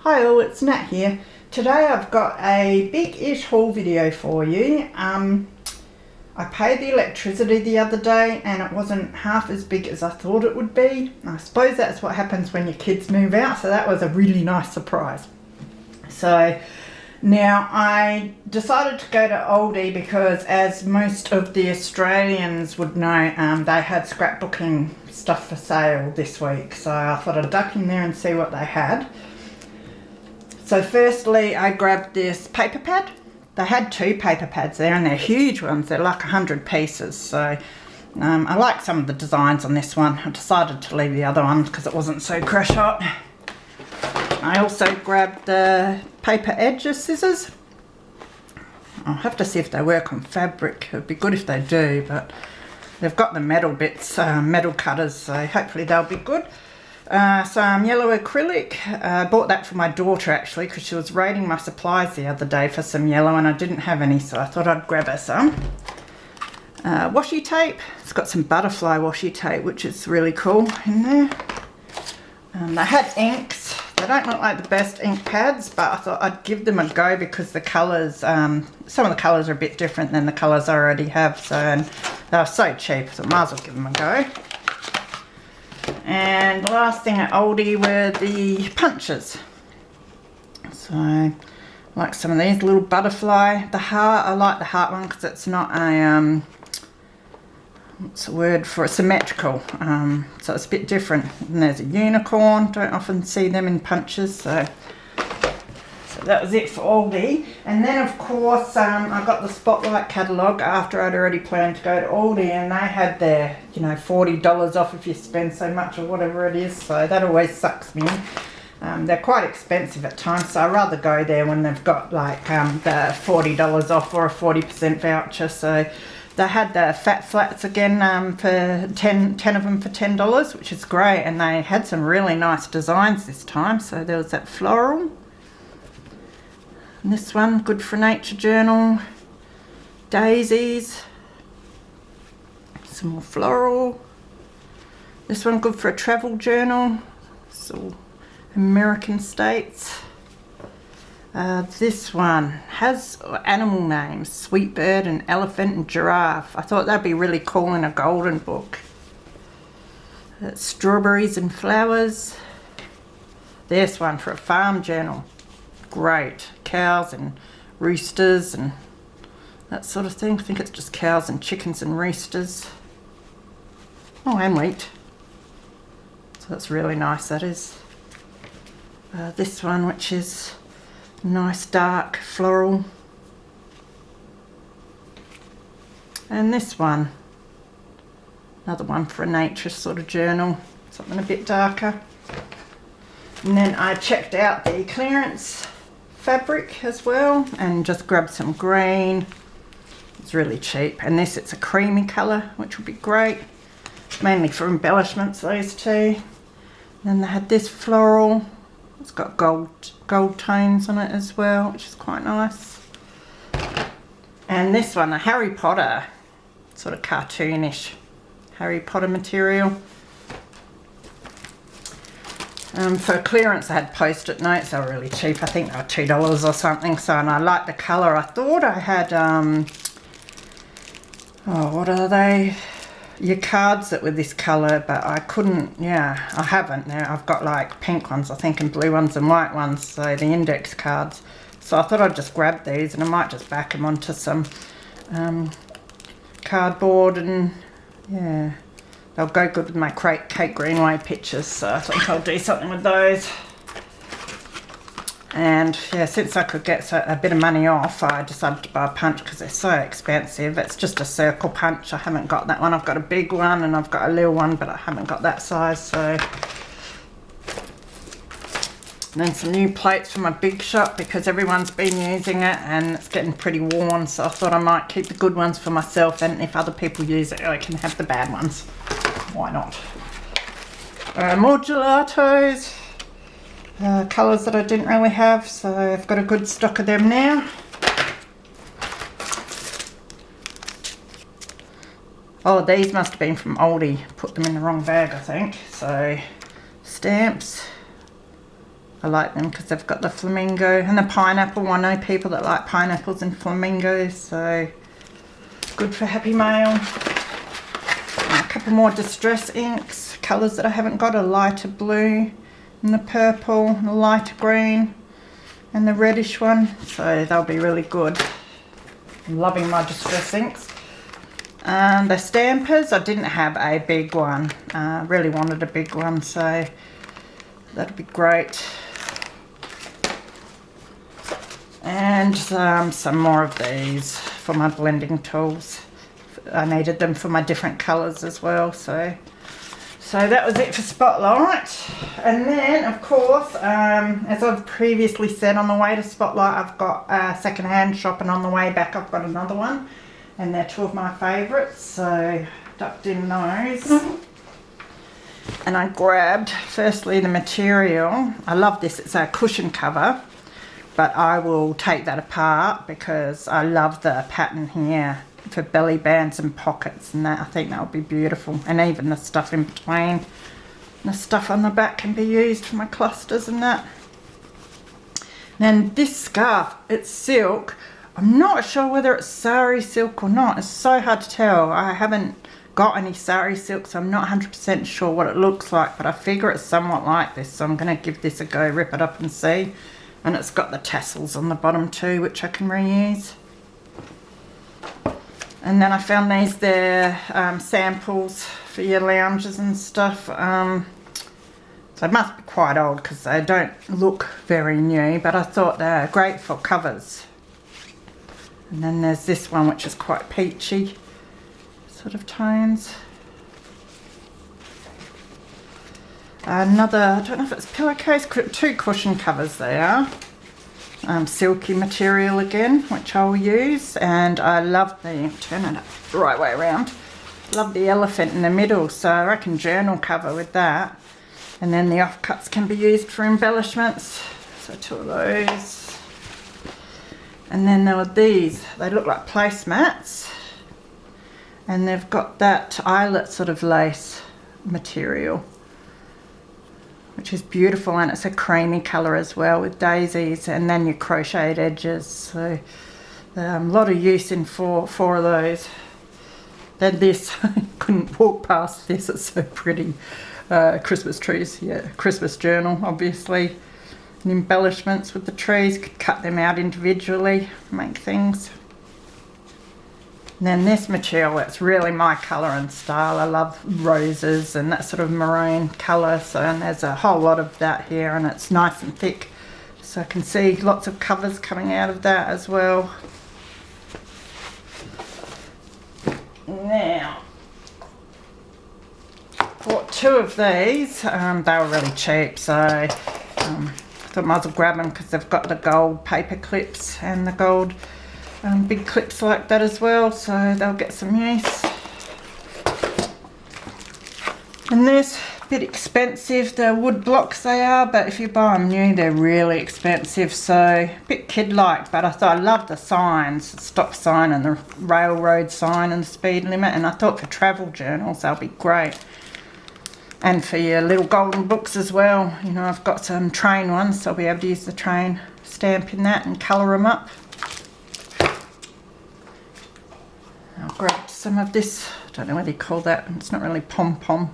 Hi all, it's Nat here. Today I've got a big-ish haul video for you. I paid the electricity the other day and it wasn't half as big as I thought it would be. I suppose that's what happens when your kids move out, so that was a really nice surprise. So now I decided to go to Aldi because, as most of the Australians would know, they had scrapbooking stuff for sale this week. So I thought I'd duck in there and see what they had. So firstly, I grabbed this paper pad. They had two paper pads there and they're huge ones. They're like 100 pieces. So I like some of the designs on this one. I decided to leave the other one because it wasn't so crush hot. I also grabbed the paper edger scissors. I'll have to see if they work on fabric. It'd be good if they do, but they've got the metal bits, metal cutters, so hopefully they'll be good. Some yellow acrylic. I bought that for my daughter actually because she was raiding my supplies the other day for some yellow and I didn't have any, so I thought I'd grab her some. Washi tape. It's got some butterfly washi tape, which is really cool in there. They had inks. They don't look like the best ink pads, but I thought I'd give them a go because the colours, some of the colours are a bit different than the colours I already have, so, and they were so cheap, so I might as well give them a go. And the last thing at Aldi were the punches. So, like some of these little butterfly, the heart, I like the heart one because it's not a, what's the word for it, symmetrical, so it's a bit different. And there's a unicorn, don't often see them in punches, so that was it for Aldi. And then of course I got the Spotlight catalogue after I'd already planned to go to Aldi, and they had their, you know, $40 off if you spend so much or whatever it is, so that always sucks me in. They're quite expensive at times, so I'd rather go there when they've got like the $40 off or a 40% voucher. So they had the fat flats again for 10 of them for $10, which is great, and they had some really nice designs this time. So there was that floral. And this one, good for nature journal. Daisies. Some more floral. This one, good for a travel journal. So American states. This one has animal names. Sweet bird and elephant and giraffe. I thought that'd be really cool in a golden book. Strawberries and flowers. This one for a farm journal. Great. Cows and roosters and that sort of thing. I think it's just cows and chickens and roosters. Oh, and wheat. So that's really nice, that is. This one, which is nice dark floral. And this one, another one for a nature sort of journal, something a bit darker. And then I checked out the clearance fabric as well and just grabbed some green. It's really cheap, and this, it's a creamy colour, which will be great, mainly for embellishments, those two. And then they had this floral. It's got gold tones on it as well, which is quite nice. And this one, a Harry Potter, sort of cartoonish Harry Potter material. For clearance I had post-it notes. They were really cheap. I think they were $2 or something. So, and I like the colour. I thought I had, oh, what are they? Your cards that were this colour, but I couldn't, yeah, I haven't now. I've got like pink ones, I think, and blue ones and white ones, so the index cards. So I thought I'd just grab these and I might just back them onto some cardboard, and yeah, they'll go good with my Kate Greenway pictures, so I think I'll do something with those. And yeah, since I could get a bit of money off, I decided to buy a punch because they're so expensive. It's just a circle punch. I haven't got that one. I've got a big one and I've got a little one, but I haven't got that size. So, and then some new plates for my big shop because everyone's been using it and it's getting pretty worn. So I thought I might keep the good ones for myself, and if other people use it, I can have the bad ones. Why not? More gelatos. Colours that I didn't really have, so I've got a good stock of them now. Oh, these must have been from Aldi. Put them in the wrong bag, I think. So, stamps. I like them because they've got the flamingo and the pineapple. I know people that like pineapples and flamingos, so good for Happy Mail. And a couple more distress inks, colours that I haven't got, a lighter blue and the purple and the lighter green and the reddish one, so they'll be really good. I'm loving my distress inks. And the stampers, I didn't have a big one, really wanted a big one, so that'd be great. And some more of these for my blending tools. I needed them for my different colours as well, so that was it for Spotlight. And then, of course, as I've previously said, on the way to Spotlight I've got a second-hand shop, and on the way back I've got another one, and they're two of my favourites, so ducked in those. And I grabbed, firstly, the material. I love this, it's a cushion cover, but I will take that apart because I love the pattern here for belly bands and pockets, and that I think that would be beautiful, and even the stuff in between. And the stuff on the back can be used for my clusters and that. Then this scarf, it's silk. I'm not sure whether it's sari silk or not. It's so hard to tell. I haven't got any sari silk, so I'm not 100% sure what it looks like, but I figure it's somewhat like this, so I'm going to give this a go, rip it up and see. And it's got the tassels on the bottom too, which I can reuse. And then I found these, they're samples for your lounges and stuff. So they must be quite old because they don't look very new, but I thought they're great for covers. And then there's this one, which is quite peachy sort of tones. Another, I don't know if it's pillowcase, two cushion covers they are. Silky material again, which I'll use, and I love the, turn it up the right way around, love the elephant in the middle, so I reckon journal cover with that. And then the offcuts can be used for embellishments, so two of those. And then there were these, they look like placemats, and they've got that eyelet sort of lace material, which is beautiful, and it's a creamy colour as well with daisies, and then your crocheted edges, so a lot of use in four of those. Then this, I couldn't walk past this, it's so pretty. Christmas trees, yeah, Christmas journal obviously, and embellishments with the trees, could cut them out individually, make things. And then this material, it's really my colour and style. I love roses and that sort of maroon colour, so, and there's a whole lot of that here, and it's nice and thick, so I can see lots of covers coming out of that as well. Now, bought two of these. They were really cheap, so I thought I might as well grab them because they've got the gold paper clips and the gold big clips like that as well, so they'll get some use. And this, a bit expensive, the wood blocks they are, but if you buy them new they're really expensive, so a bit kid-like, but I thought I love the signs, the stop sign and the railroad sign and the speed limit, and I thought for travel journals they'll be great. And for your little golden books as well, you know, I've got some train ones, so I'll be able to use the train stamp in that and colour them up. I'll grab some of this, I don't know what you call that, it's not really pom-pom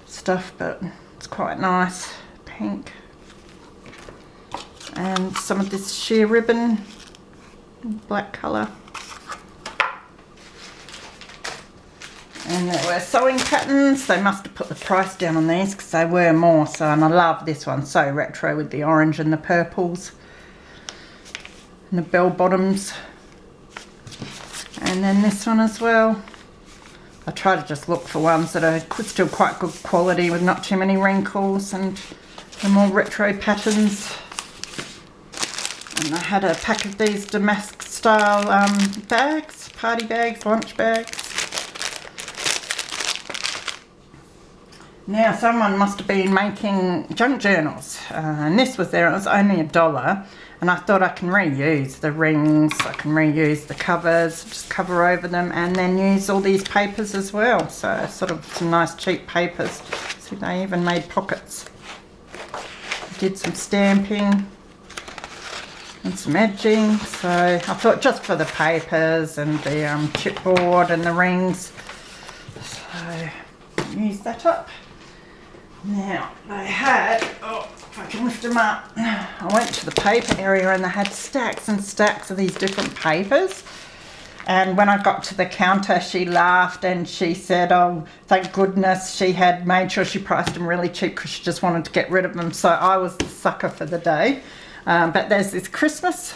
stuff, but it's quite nice, pink. And some of this sheer ribbon, black colour. And there were sewing patterns. They must have put the price down on these because they were more, so, and I love this one, so retro with the orange and the purples and the bell bottoms. And then this one as well. I try to just look for ones that are still quite good quality with not too many wrinkles and the more retro patterns. And I had a pack of these Damask style bags, party bags, lunch bags. Now someone must have been making junk journals, and this was there, it was only $1, and I thought I can reuse the rings, I can reuse the covers, just cover over them, and then use all these papers as well, so sort of some nice cheap papers. See, they even made pockets did some stamping and some edging, so I thought just for the papers and the chipboard and the rings, so use that up. Now they had, oh, if I can lift them up, I went to the paper area and they had stacks and stacks of these different papers. And when I got to the counter, she laughed and she said, oh, thank goodness she had made sure she priced them really cheap because she just wanted to get rid of them. So I was the sucker for the day. But there's this Christmas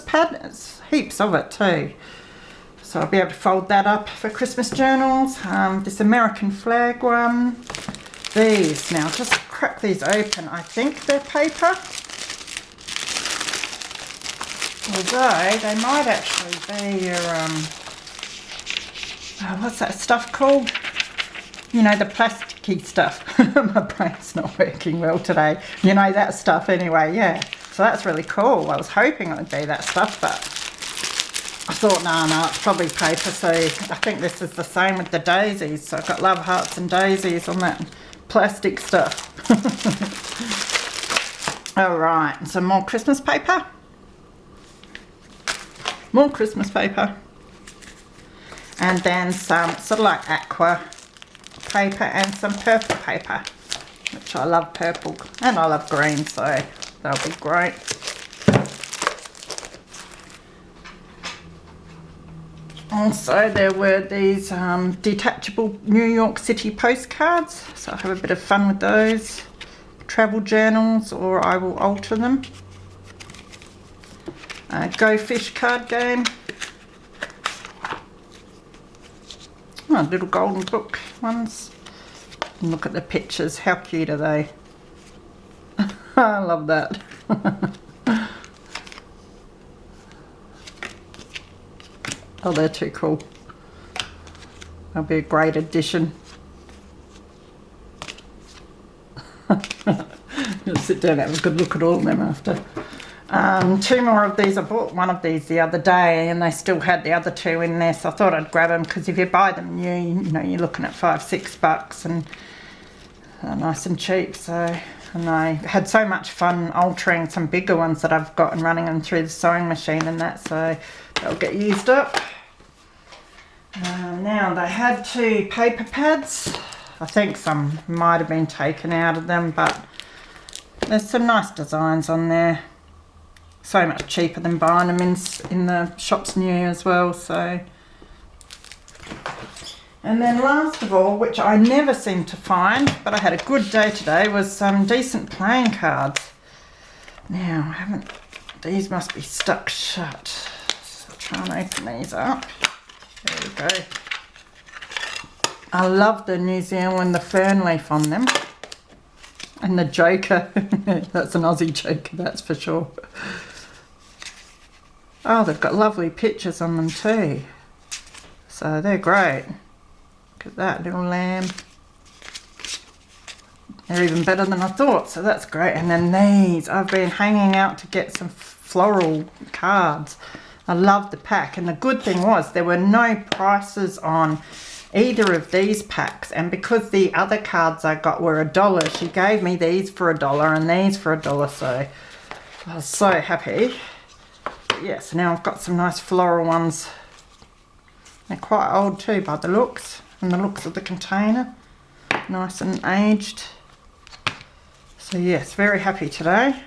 pad. There's heaps of it too. So I'll be able to fold that up for Christmas journals. This American flag one. These, now just crack these open. I think they're paper. Although they might actually be your, what's that stuff called? You know, the plasticky stuff. My brain's not working well today. You know, that stuff anyway, yeah. So that's really cool. I was hoping it would be that stuff, but I thought, no, it's probably paper. So I think this is the same with the daisies. So I've got love hearts and daisies on that plastic stuff. All right, some more Christmas paper. More Christmas paper, and then some sort of like aqua paper and some purple paper, which I love purple and I love green, so that'll be great. Also there were these detachable New York City postcards, so I have a bit of fun with those. Travel journals, or I will alter them. Go Fish card game. Oh, little golden book ones. And look at the pictures. How cute are they? I love that. Oh, they're too cool. They'll be a great addition. I'll sit down and have a good look at all of them after. Two more of these. I bought one of these the other day and they still had the other two in there, so I thought I'd grab them because if you buy them new, you know, you're looking at $5-6 and they're nice and cheap. So, and I had so much fun altering some bigger ones that I've got and running them through the sewing machine and that, so they'll get used up. Now they had 2 paper pads. I think some might have been taken out of them, but there's some nice designs on there. So much cheaper than buying them in the shops new as well, so. And then last of all, which I never seem to find, but I had a good day today, was some decent playing cards. Now, these must be stuck shut. So I'll try and open these up. There we go. I love the New Zealand, the fern leaf on them. And the Joker. That's an Aussie Joker, that's for sure. Oh, they've got lovely pictures on them too. So they're great. Look at that little lamb. They're even better than I thought, so that's great. And then these, I've been hanging out to get some floral cards. I love the pack, and the good thing was there were no prices on either of these packs, and because the other cards I got were $1, she gave me these for $1 and these for $1, so I was so happy. But yes, now I've got some nice floral ones. They're quite old too by the looks, and the looks of the container. Nice and aged. So yes, very happy today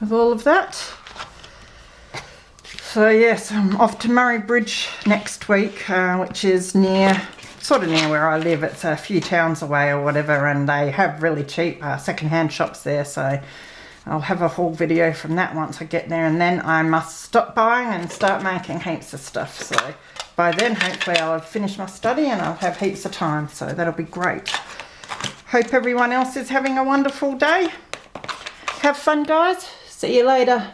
with all of that. So yes, I'm off to Murray Bridge next week, which is sort of near where I live. It's a few towns away or whatever, and they have really cheap second-hand shops there, so I'll have a haul video from that once I get there, and then I must stop buying and start making heaps of stuff. So by then, hopefully I'll have finished my study and I'll have heaps of time, so that'll be great. Hope everyone else is having a wonderful day. Have fun, guys. See you later.